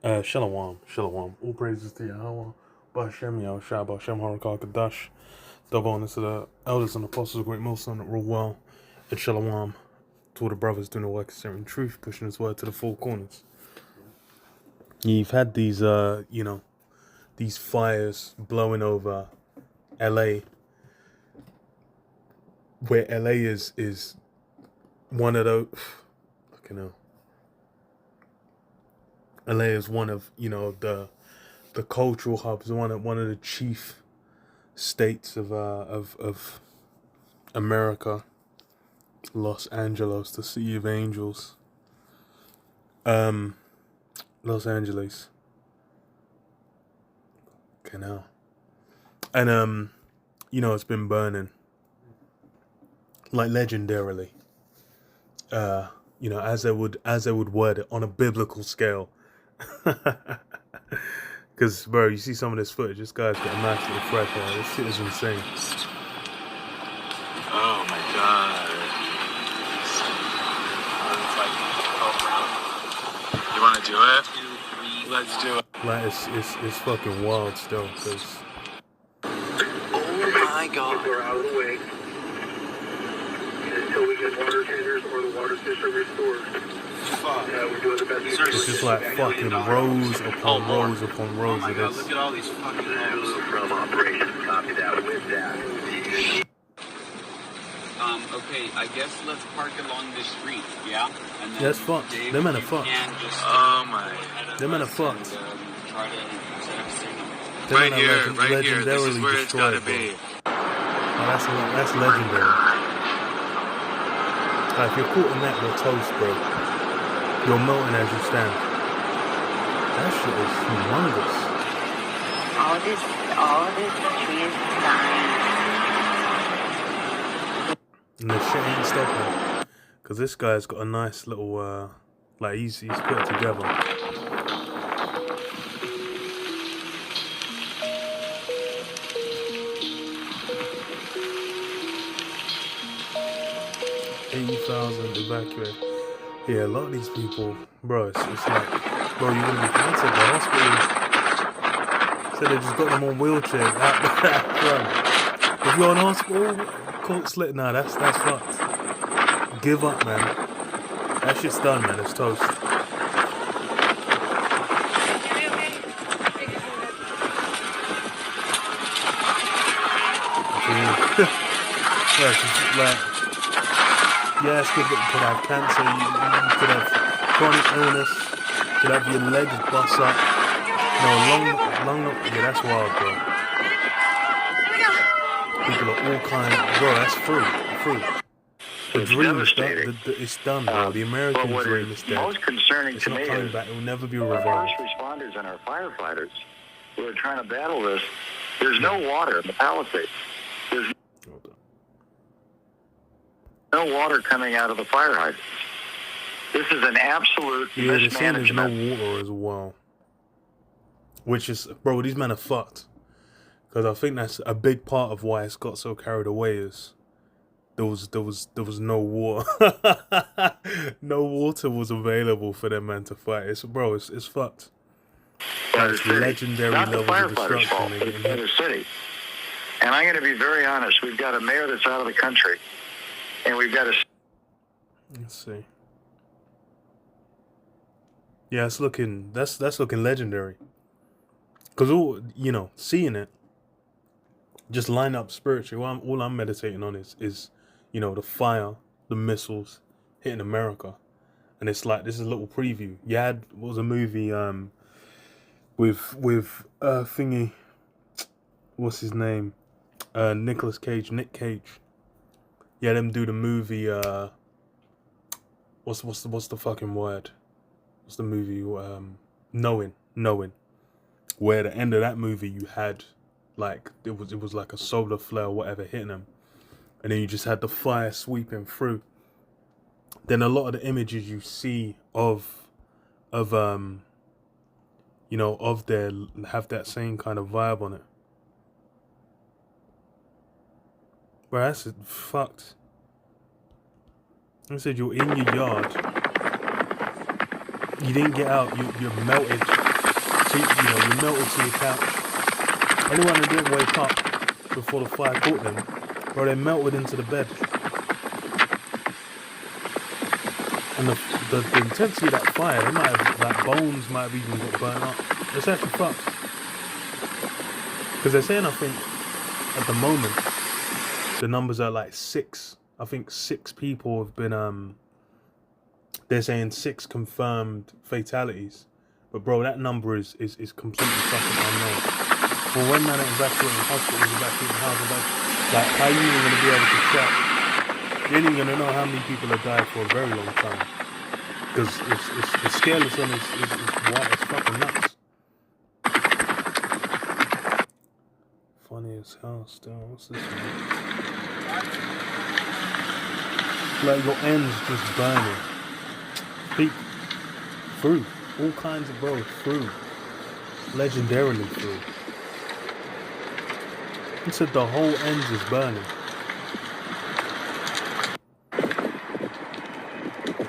Shalom, Shalom. All praises to Yahweh. Ba'Shem Yahushua, Ba'Shem Harakal Kadash. Double honors to the elders and apostles of Great Millstone that rule well. And Shalom to all the brothers doing the work of sharing truth, pushing his word to the four corners. You've had these, these fires blowing over LA, where LA is one of those. Fucking hell. LA is one of, the cultural hubs, one of the chief states of America. Los Angeles, the city of angels. Los Angeles. Okay, now. And it's been burning. Like legendarily. As they would word it on a biblical scale. Because, bro, you see some of this footage. This guy's got a nice little fresh hair. This shit is insane. Oh my god. You want to do it? Let's do it. Like, it's fucking wild still. Cause oh my god. We're out of the way. Until we get water tenders or the water system restored. We're doing the best we can. it's just like fucking rows upon rows upon rows of this. Look at all these fucking homes. From operation, copy that with that. Okay, I guess let's park along this street, yeah? And then That's fucked. Dave, Them men are you fucked. can just Oh my. Them men are and, fucked. try to set up a signal. Them Right men are here, right here. This is legendarily where it's gotta destroyed, be. bro. Oh, that's legendary. Like, if you're caught in that, you're toast, bro. You're melting as you stand. That shit is humongous. All this tree is dying. And the shit ain't stopping. Because this guy's got a nice little, he's put it together. $80,000 evacuated. Yeah, a lot of these people, bro, it's like, bro, you're going to be cancer at the hospital. So they just got them on wheelchairs out front. If you're in hospital, cold slit, nah, that's fucked. Give up, man. That shit's done, man. It's toast. Yeah, it's just like, yes, could have cancer, you could have chronic illness, you could have your legs bust up. No, yeah, that's wild, bro. People are all bro, that's free. The dream is done, it's done, bro. The American dream is dead. Most concerning It's to not me coming is back, it will never be our revived. first responders and our firefighters who are trying to battle this. There's no water in the Palisades. There's no water coming out of the fire hydrants. This is an absolute Yeah, they're saying there's no mismanagement. water as well. Which is, bro, these men are fucked. Because I think that's a big part of why it's got so carried away is there was no water. No water was available for them men to fight. It's fucked. It's legendary Not the levels of firefighters' fault, destruction. it's the city. And I'm going to be very honest. We've got a mayor that's out of the country, and we've got a... Let's see. Yeah, that's looking legendary. Because seeing it, just line up spiritually. All I'm meditating on is the fire, the missiles hitting America, and it's like this is a little preview. You had what was a movie with thingy, what's his name, Nick Cage. Yeah, them do the movie. What's the fucking word? What's the movie? Knowing. Where at the end of that movie you had like it was like a solar flare or whatever hitting them, and then you just had the fire sweeping through. Then a lot of the images you see of their have that same kind of vibe on it. Bro, that's fucked. I said you're in your yard. You didn't get out. You're melted. you melted to your couch. Anyone who didn't wake up before the fire caught them, bro, they melted into the bed. And the intensity of that fire, they might have, like, bones might have even got burnt up. It's actually fucked. Because they're saying, I think, at the moment, the numbers are like 6. I think 6 people have been, they're saying 6 confirmed fatalities. But bro, that number is completely fucking unknown. Well, when they're evacuating hospitals, evacuating houses, like, how are you even going to be able to check? You ain't even going to know how many people have died for a very long time. Because the scale is on is white as fucking nuts. Funny as hell still. What's this one? Like your ends just burning. Peak. Through. All kinds of bro. Through. Legendarily through. He said the whole ends is burning.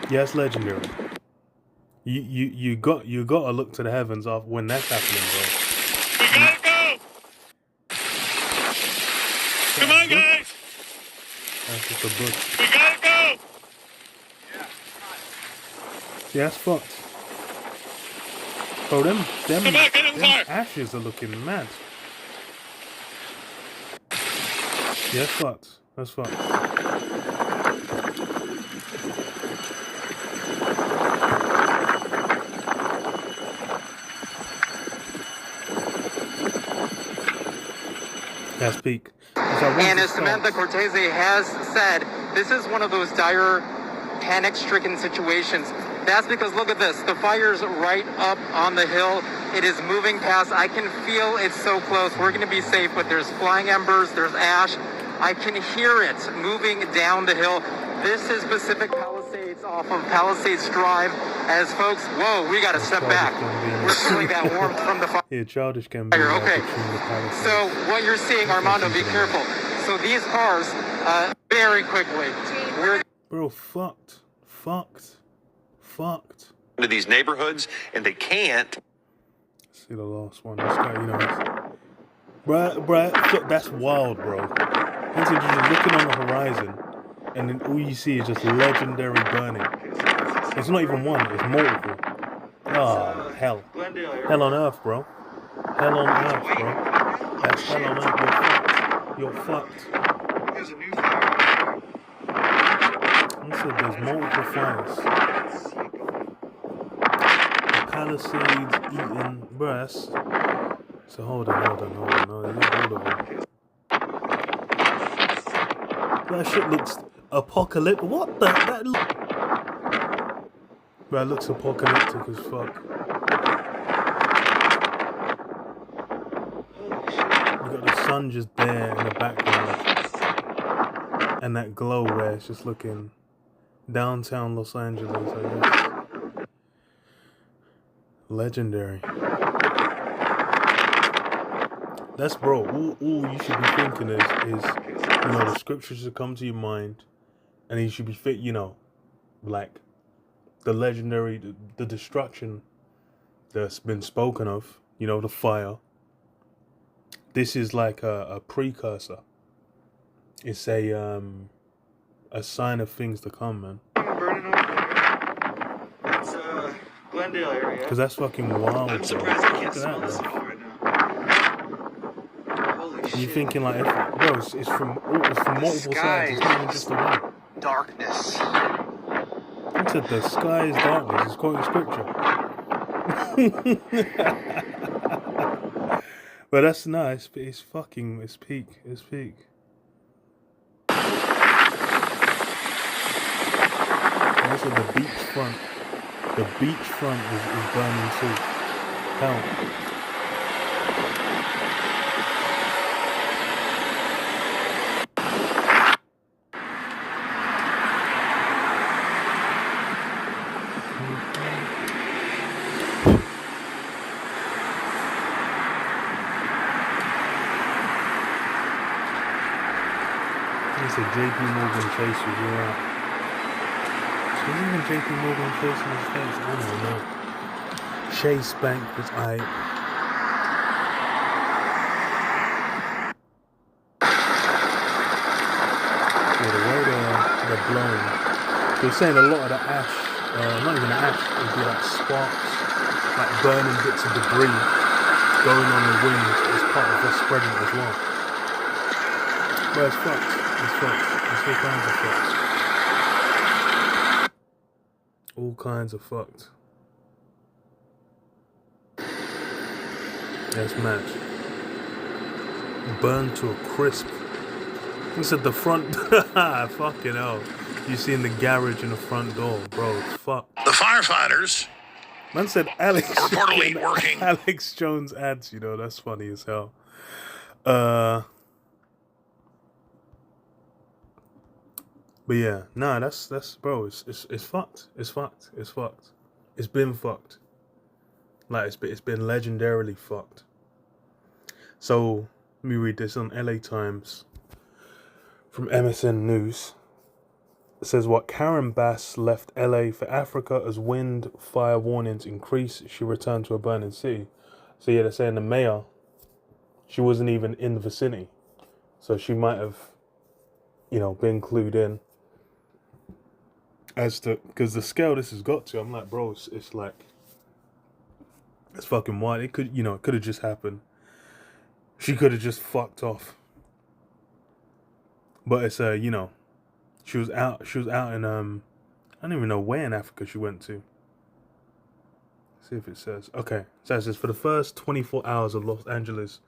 Yeah, it's legendary. You gotta look to the heavens off when that's happening, bro. Come on, guys! That's just a bush. We gotta go! Yeah, that's fucked. Bro, them ashes are looking mad. Yeah, that's fucked. That's fucked. That's peak. And as Samantha Cortese has said, this is one of those dire, panic-stricken situations. That's because, look at this, the fire's right up on the hill. It is moving past. I can feel it's so close. We're going to be safe, but there's flying embers, there's ash. I can hear it moving down the hill. This is Pacific Palisades off of Palisades Drive. As folks, whoa, we got to step back. We're feeling that warmth from the fire. Yeah, childish can be. Okay, so what you're seeing, Armando, be careful. So these cars, very quickly, bro, fucked. Into these neighborhoods, and they can't. See the last one. This guy, you know, bruh, that's wild, bro. You're just looking on the horizon, and then all you see is just legendary burning. It's not even one; it's multiple. Ah, hell on earth, bro. Hell on earth, bro. That's hell on earth. You're fucked. There's a new fire. I said there's multiple fires. The Palisades eating breasts. So hold on. No, you hold on. That shit looks apocalyptic. What the? That looks apocalyptic as fuck. You got the sun just there in the background. And that glow where it's just looking downtown Los Angeles, I guess. Legendary. That's bro. All you should be thinking is the scriptures that come to your mind, and you should be like the legendary, the destruction that's been spoken of. The fire. This is like a precursor. It's a sign of things to come, man. Burning over there. It's Glendale area. Because that's fucking wild. I'm surprised I can't smell the smoke right now. Holy shit. You're thinking like, bro, it's from multiple sides. It's not even just the one. darkness. I said the sky is darkness. It's quoting scripture. But that's nice. But it's peak. It's peak. Also, the beachfront. The beachfront is burning too. Hell. It's a JP Morgan Chase was out. Was even JP Morgan Chase in his face? I don't know. Chase Bank was blowing. They were saying a lot of the ash, not even the ash, it would be like sparks, like burning bits of debris going on the wind as part of what's spreading it as well. But it's fucked. It's fucked. It's all kinds of fucked. All kinds of fucked. That's mad. Burned to a crisp. He said the front. Fucking hell. You seen the garage in the front door, bro. Fuck. The firefighters. Man said Alex. Reportedly working. Alex Jones ads, you know, that's funny as hell. But yeah, nah, that's bro, it's fucked. It's fucked. It's fucked. It's been fucked. Like it's been legendarily fucked. So let me read this on LA Times from MSN News. It says what Karen Bass left LA for Africa as wind fire warnings increase. She returned to a burning city. So yeah, they're saying the mayor, she wasn't even in the vicinity. So she might have, you know, been clued in as to, because the scale this has got to, I'm like, bro, it's like, it's fucking wild. It could, you know, it could have just happened. She could have just fucked off. But it's you know, she was out in I don't even know where in Africa she went to. Let's see if it says. Okay, it says this: for the first 24 hours of Los Angeles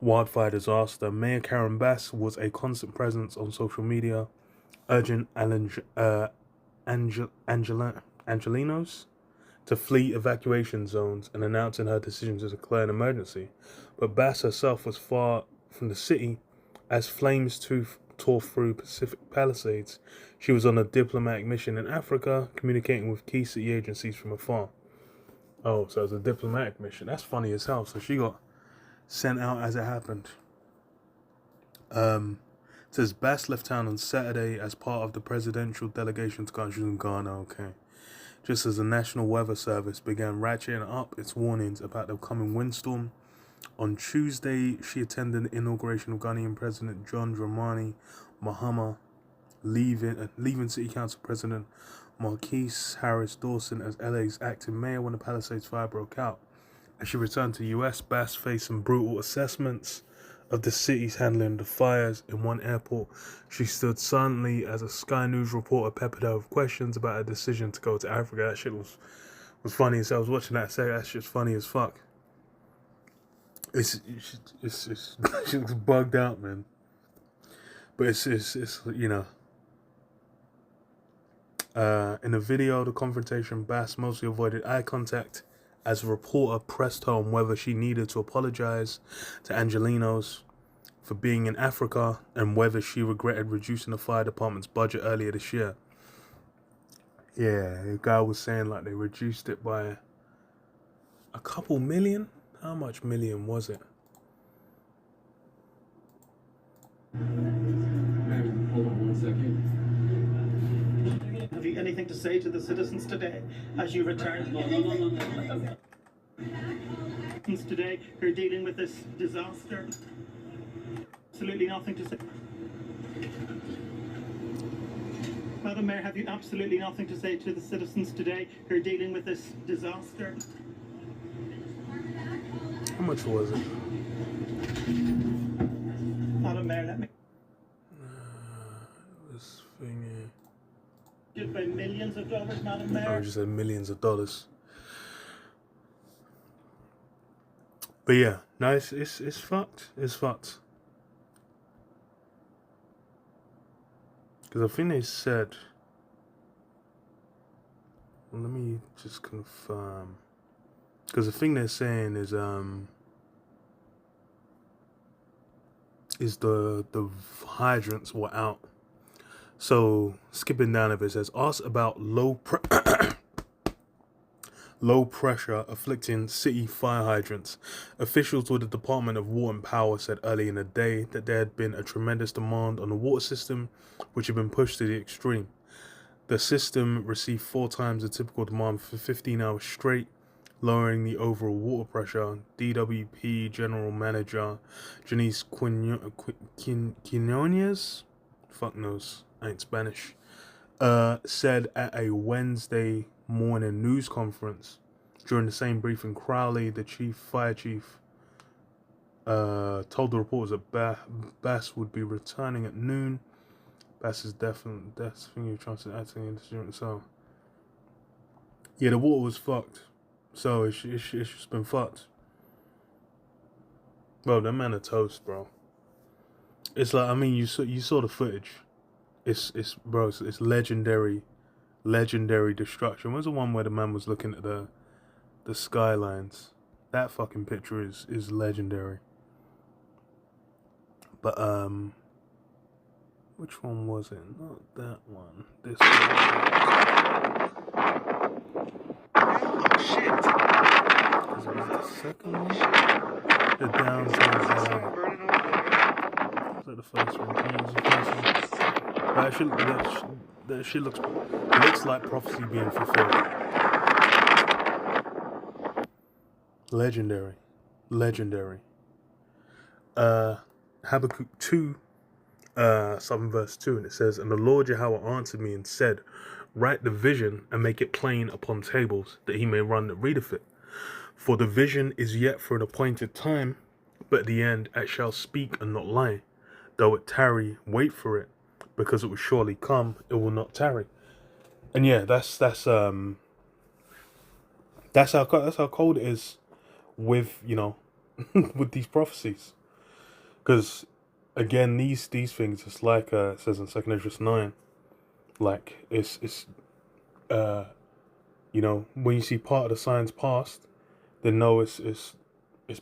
wildfire disaster, Mayor Karen Bass was a constant presence on social media, urging Angelinos to flee evacuation zones and announcing her decision to declare an emergency. But Bass herself was far from the city as flames tore through Pacific Palisades. She was on a diplomatic mission in Africa, communicating with key city agencies from afar. Oh, so it was a diplomatic mission. That's funny as hell. So she got sent out as it happened. It says Bass left town on Saturday as part of the presidential delegation to countries in Ghana. Okay. Just as the National Weather Service began ratcheting up its warnings about the coming windstorm. On Tuesday, she attended the inauguration of Ghanaian President John Dramani Mahama, leaving City Council President Marquise Harris Dawson as LA's acting mayor when the Palisades fire broke out. As she returned to the US, Bass faced some brutal assessments of the city's handling of the fires. In one airport, she stood silently as a Sky News reporter peppered her with questions about her decision to go to Africa. That shit was funny. So I was watching that, say that shit's funny as fuck. It's she looks bugged out, man. But it's you know. In the video, the confrontation, Bass mostly avoided eye contact as a reporter pressed her on whether she needed to apologize to Angelinos for being in Africa and whether she regretted reducing the fire department's budget earlier this year. Yeah, the guy was saying like they reduced it by a couple million. How much million was it? Hold on 1 second. Have you anything to say to the citizens today as you return? No. Today, you're dealing with this disaster. Absolutely nothing to say. Madam Mayor, have you absolutely nothing to say to the citizens today who are dealing with this disaster? How much was it? Madam Mayor, let me... This thingy... Just by millions of dollars, Madam Mayor? I just said millions of dollars. But yeah, no, it's fucked. It's fucked. Because I think they said... Well, let me just confirm. Because the thing they're saying is the hydrants were out. So skipping down a bit, it says ask about low pressure afflicting city fire hydrants. Officials with the Department of Water and Power said early in the day that there had been a tremendous demand on the water system, which had been pushed to the extreme. The system received 4 times the typical demand for 15 hours straight, lowering the overall water pressure. DWP General Manager Janice Quinones, fuck knows, I ain't Spanish, said at a Wednesday morning news conference. During the same briefing, Crowley, the fire chief, told the reporters that Bass would be returning at noon. Bass's death finger transferred acting in so. Yeah, the water was fucked. So it's just been fucked. Bro, that man a toast, bro. It's like, I mean, you saw the footage. It's legendary destruction. Where's the one where the man was looking at the skylines? That fucking picture is legendary. But which one was it? Not that one. This one. Oh shit! Was it the second one? The downtown. Burning over there. Was that the first one? That was the first one. But that shit looks like prophecy being fulfilled. Legendary. Habakkuk 2, 7 verse 2, and it says, "And the Lord Yahweh answered me and said, Write the vision and make it plain upon tables, that he may run that readeth it. For the vision is yet for an appointed time, but at the end it shall speak and not lie. Though it tarry, wait for it, because it will surely come, it will not tarry." And yeah, that's how cold it is with, you know, with these prophecies. Because again, these things, it's like it says in 2 Esdras 9, like it's you know, when you see part of the signs past, then know it's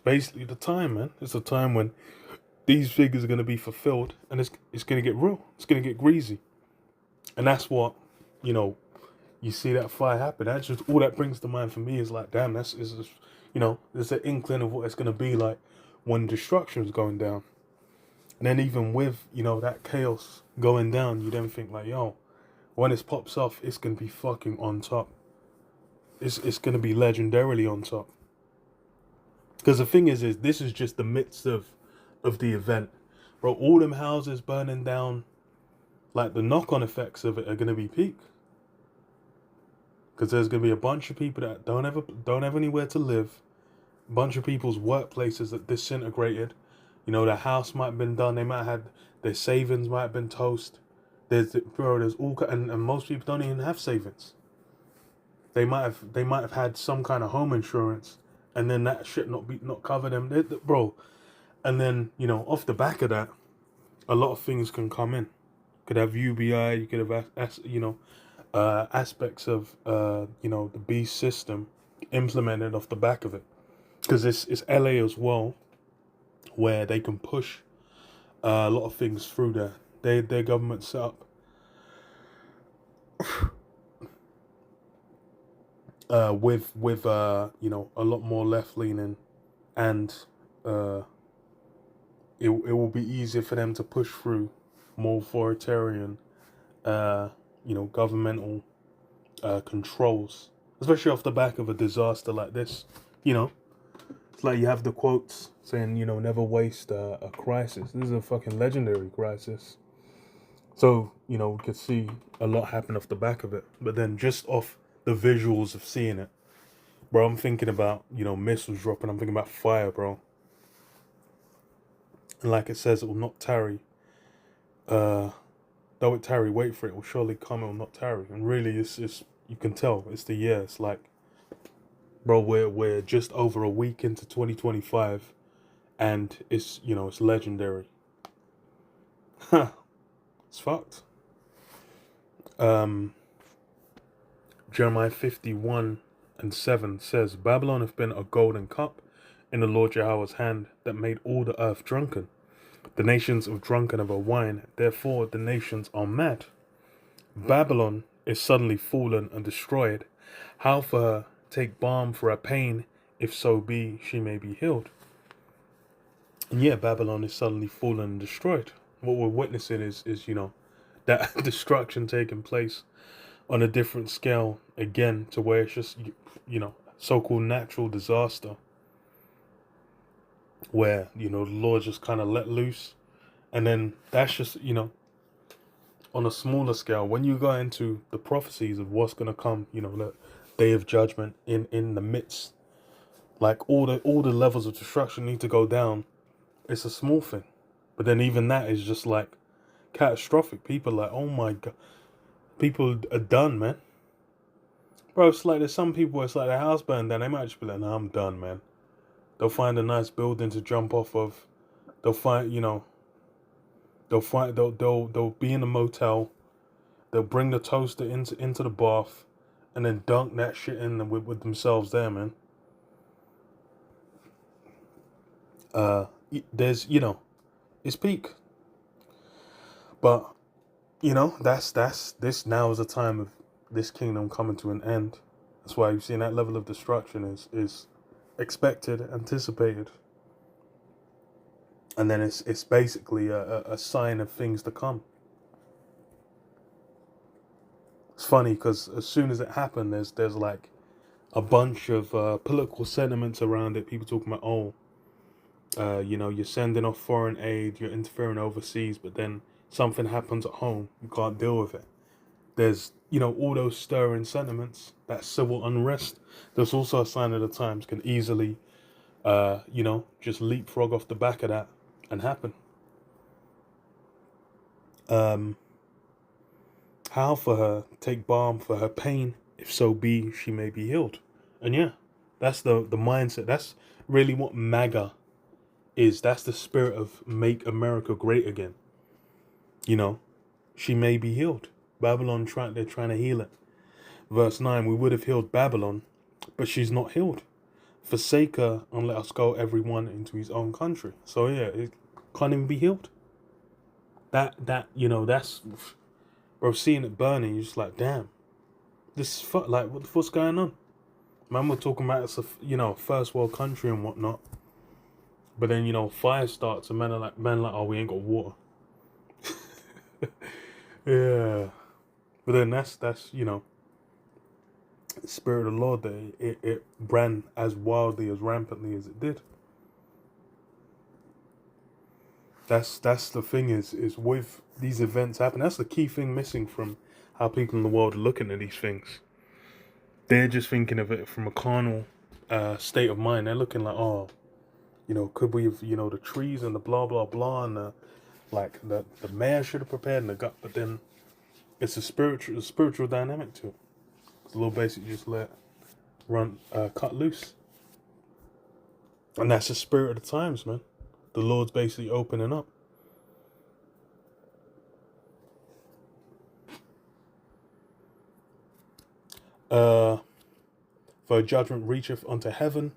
basically the time, man. It's a time when these figures are going to be fulfilled, and it's going to get real. It's going to get greasy, and that's what, you know, you see that fire happen. That's just all that brings to mind for me is like, damn, is you know, there's an inkling of what it's going to be like when destruction's going down. And then even with, you know, that chaos going down, you then think like, yo, when it pops off, it's going to be fucking on top. It's going to be legendarily on top. Because the thing is this is just the midst of the event. Bro, all them houses burning down, like the knock-on effects of it are going to be peak. Because there's going to be a bunch of people that don't have anywhere to live. A bunch of people's workplaces that disintegrated. You know, their house might have been done. They might have had their savings might have been toast. There's all, and most people don't even have savings. They might have had some kind of home insurance, and then that shit not cover them, bro. And then, you know, off the back of that, a lot of things can come in. Could have UBI. You could have, you know, aspects of you know, the beast system implemented off the back of it, because it's LA as well, where they can push a lot of things through there. Their government set up with you know, a lot more left leaning, and it will be easier for them to push through more authoritarian you know, governmental controls, especially off the back of a disaster like this. You know, it's like you have the quotes saying, you know, never waste a crisis. This is a fucking legendary crisis. So, you know, we could see a lot happen off the back of it. But then just off the visuals of seeing it, bro, I'm thinking about, you know, missiles dropping. I'm thinking about fire, bro. And like it says, it will not tarry. Though it tarry, wait for it. It will surely come, it will not tarry. And really, it's you can tell, it's the year. It's like, bro, we're just over a week into 2025, and it's, you know, it's legendary. Huh. It's fucked. Jeremiah 51:7 says, Babylon hath been a golden cup in the Lord Yahweh's hand, that made all the earth drunken. The nations are drunken of her wine, therefore the nations are mad. Babylon is suddenly fallen and destroyed. How for her take balm for her pain, if so be she may be healed? And yeah, Babylon is suddenly fallen and destroyed. What we're witnessing is you know, that destruction taking place on a different scale again, to where it's just, you know, so-called natural disaster, where, you know, the Lord just kind of let loose, and then that's just, you know, on a smaller scale, when you go into the prophecies of what's gonna come, the day of judgment in the midst, like all the levels of destruction need to go down. It's a small thing, but then even that is just like catastrophic. People are like, oh my god, people are done, man. Bro, it's like there's some people. It's like their house burned down. They might just be like, nah, I'm done, man. They'll find a nice building to jump off of. They'll find, they'll be in a motel. They'll bring the toaster into the bath, and then dunk that shit in with themselves there, man. There's, it's peak, but that's this now is the time of this kingdom coming to an end. That's why you've seen that level of destruction is expected, anticipated, and then it's basically a sign of things to come. It's funny because as soon as it happened, there's like a bunch of political sentiments around it. People talking about, you're sending off foreign aid, you're interfering overseas, but then something happens at home, you can't deal with it. There's, all those stirring sentiments, that civil unrest. There's also a sign of the times can easily, just leapfrog off the back of that and happen. How for her take balm for her pain, if so be she may be healed. And yeah, that's the mindset. That's really what MAGA is. That's the spirit of make America great again. She may be healed. Babylon they're trying to heal it. Verse 9, we would have healed Babylon, but she's not healed. Forsake her and let us go everyone into his own country. So yeah, it can't even be healed. That's, bro, seeing it burning, you're just like, damn, this is like, what's going on? Man, we're talking about it's a, first world country and whatnot. But then, fire starts and men are like, oh, we ain't got water. Yeah. But then that's the spirit of the Lord that it ran as wildly, as rampantly as it did. That's the thing is with these events happening. That's the key thing missing from how people in the world are looking at these things. They're just thinking of it from a carnal state of mind. They're looking like, oh, could we have, the trees and the blah blah blah and the mayor should have prepared and the gut, but then it's a spiritual dynamic to it. It's a little basic, just let run, cut loose, and that's the spirit of the times, man. The Lord's basically opening up. For a judgment reacheth unto heaven.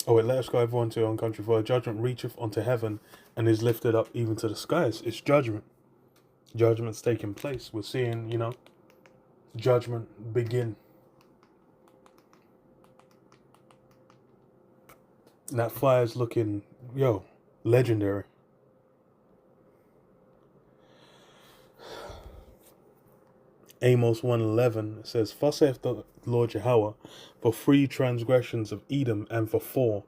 Oh wait, let us go everyone to our own country. For a judgment reacheth unto heaven and is lifted up even to the skies. It's judgment. Judgment's taking place. We're seeing, judgment begin. And that fire's looking, legendary. Amos 1:11 says, thus saith the Lord Yahweh, for 3 transgressions of Edom and for 4,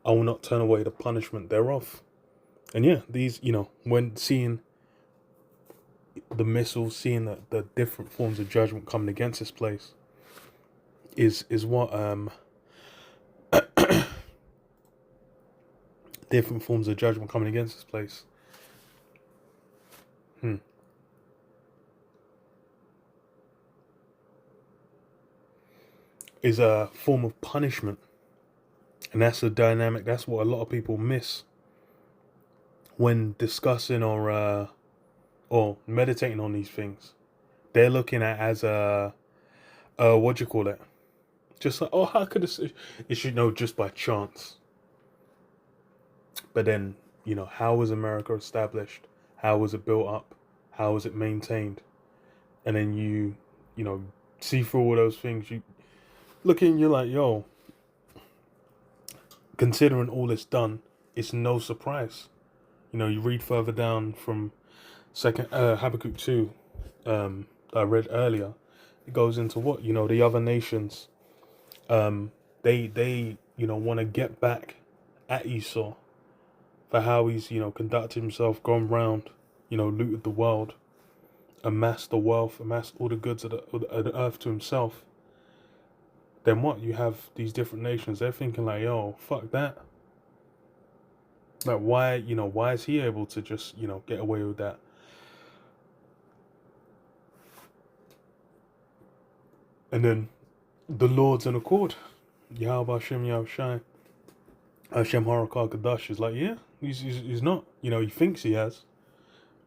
I will not turn away the punishment thereof. And yeah, these, when seeing the missiles, seeing the different forms of judgment coming against this place is what different forms of judgment coming against this place. Is a form of punishment. And that's the dynamic, that's what a lot of people miss when discussing or meditating on these things. They're looking at as what do you call it? Just like, how could it should know just by chance. But then, how was America established? How was it built up? How was it maintained? And then you see through all those things, you looking, you're like, considering all it's done, it's no surprise. You read further down from Habakkuk 2, that I read earlier. It goes into what, the other nations, they want to get back at Esau for how he's, conducted himself, gone round, looted the world. amass the wealth, amass all the goods of the earth to himself, then what? You have these different nations. They're thinking like, yo, fuck that. Like, why is he able to just, get away with that? And then the Lord's in accord. Yahweh Hashem Yahushai Hashem Harakah Kadash is like, yeah, he's not. He thinks he has,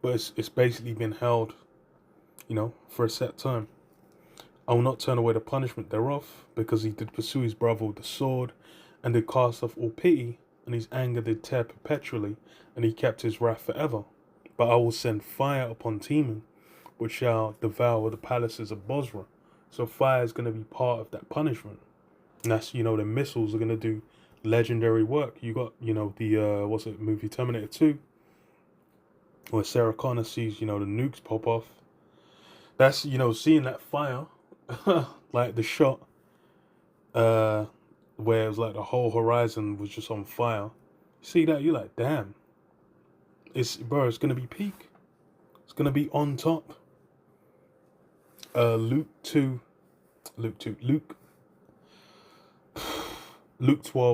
but it's basically been held, for a set time. I will not turn away the punishment thereof, because he did pursue his brother with the sword, and did cast off all pity, and his anger did tear perpetually, and he kept his wrath forever. But I will send fire upon Teman, which shall devour the palaces of Bosra. So fire is going to be part of that punishment. And that's, the missiles are going to do legendary work. You got, the, movie Terminator 2, where Sarah Connor sees, the nukes pop off. That's, seeing that fire, like the shot, where it was like the whole horizon was just on fire. You see that, you're like, damn. It's going to be peak. It's going to be on top. Luke 12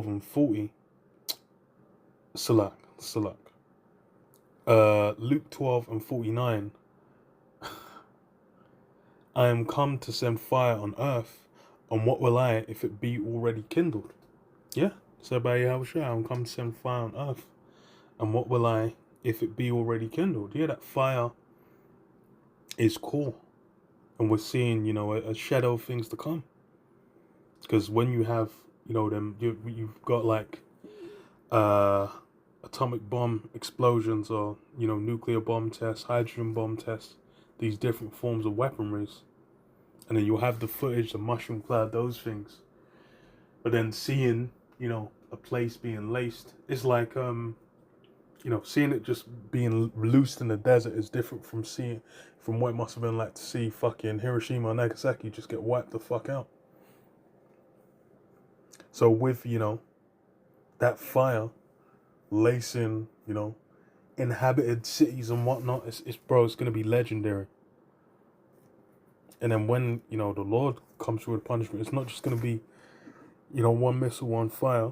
and 40. Salak. Luke 12 and 49. I am come to send fire on earth, and what will I if it be already kindled? Yeah, so by Yahushua, I am come to send fire on earth, and what will I if it be already kindled? Yeah, that fire is cool, and we're seeing, a shadow of things to come. Because when you have, you've got like atomic bomb explosions, or nuclear bomb tests, hydrogen bomb tests, these different forms of weaponries, and then you'll have the footage, the mushroom cloud, those things. But then seeing, a place being laced, it's like seeing it just being loosed in the desert is different from what it must have been like to see fucking Hiroshima and Nagasaki just get wiped the fuck out. So with, that fire lacing, inhabited cities and whatnot, it's going to be legendary. And then when, the Lord comes through with punishment, it's not just going to be, one missile, one fire.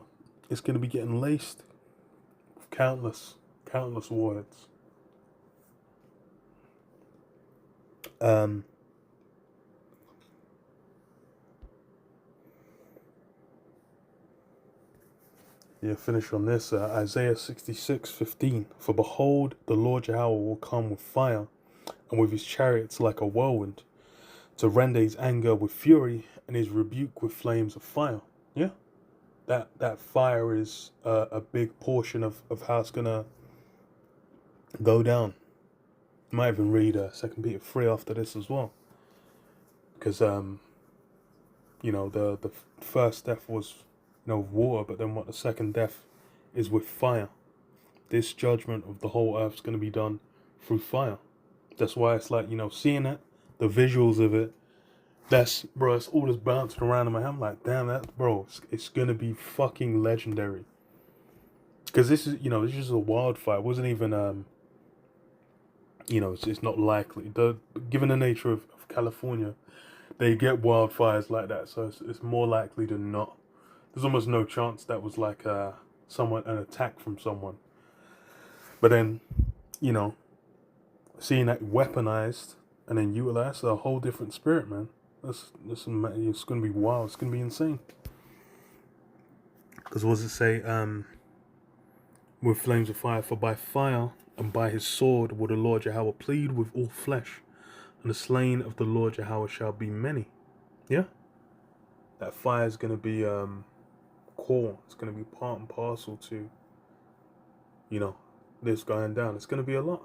It's going to be getting laced with countless words. Finish on this. Isaiah 66:15. For behold, the Lord Yahweh will come with fire, and with his chariots like a whirlwind, to render his anger with fury, and his rebuke with flames of fire. Yeah, that fire is a big portion of how it's gonna go down. I might even read 2 Peter 3 after this as well, because the first death was water, but then the second death is with fire. This judgment of the whole earth is going to be done through fire. That's why it's like, seeing it, the visuals of it, it's all just bouncing around in my head. I'm like, damn, it's going to be fucking legendary. Because this is, this is a wildfire. It wasn't even, it's not likely. Given the nature of California, they get wildfires like that, so it's more likely than not. There's almost no chance that was like an attack from someone. But then, seeing that weaponized and then utilized, a whole different spirit, man. It's going to be wild. It's going to be insane. Because what does it say? With flames of fire, for by fire and by his sword will the Lord Yahweh plead with all flesh, and the slain of the Lord Yahweh shall be many. Yeah? That fire is going to be core. It's going to be part and parcel to, this going down. It's going to be a lot.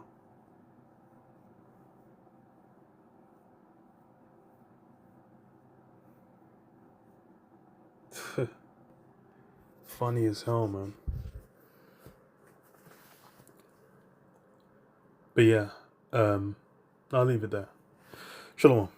Funny as hell, man. But yeah, I'll leave it there. Shalom.